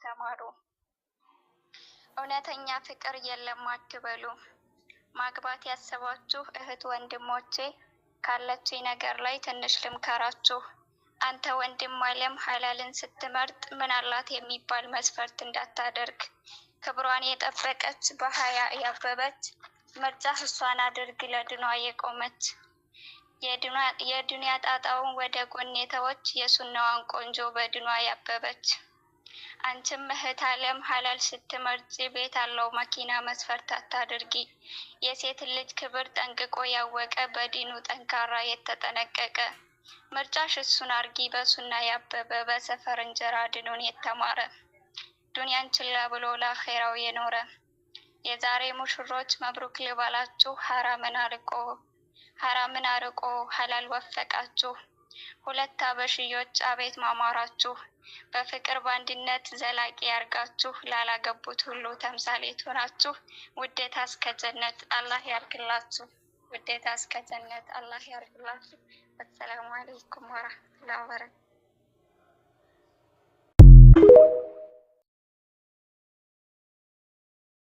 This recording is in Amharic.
ተማሩ። እውነተኛ ፍቅር የለም አትበሉ። ማግባት ያሰባችሁ እህት ወንድሞቼ ካለችኝ ነገር ላይ ትንሽ ልምከራችሁ። አንተ ወንድም ዓለም ሐላልን ስትመርጥ ምን አላት የሚባል መስፈርት እንዳታደርግ። ክብሯን የጠበቀች በሀያ ያበበች ምርጫህ እሷን አድርግ ለድኗ የቆመች። የዱንያ ጣጣውን ወደ ጎን የተወች የሱናዋን ቆንጆ በድኗ ያበበች። አንቺም እህት ዓለም ሐላል ስትመርጪ ቤት አለው መኪና መስፈርት አታድርጊ። የሴት ልጅ ክብር ጠንቅቆ ያወቀ በዲኑ ጠንካራ የተጠነቀቀ። ምርጫሽ እሱን አርጊ በሱና ያበበ በሰፈር እንጀራ ድኑን የተማረ። ዱንያን ችላ ብሎ ለአኼራው የኖረ። የዛሬ ሙሽሮች መብሩክ ልበላችሁ ሐራምን አርቆ ሐላል ወፈቃችሁ። ሁለት አበሽዮች አቤት ማማራችሁ። በፍቅር በአንድነት ዘላቂ ያርጋችሁ። ላላገቡት ሁሉ ተምሳሌት ሆናችሁ። ውዴታ እስከ ጀነት አላህ ያርግላችሁ። ውዴታ እስከ ጀነት አላህ ያርግላችሁ። አሰላሙ አለይኩም ወራህመቱላሂ ወበረካቱሁ።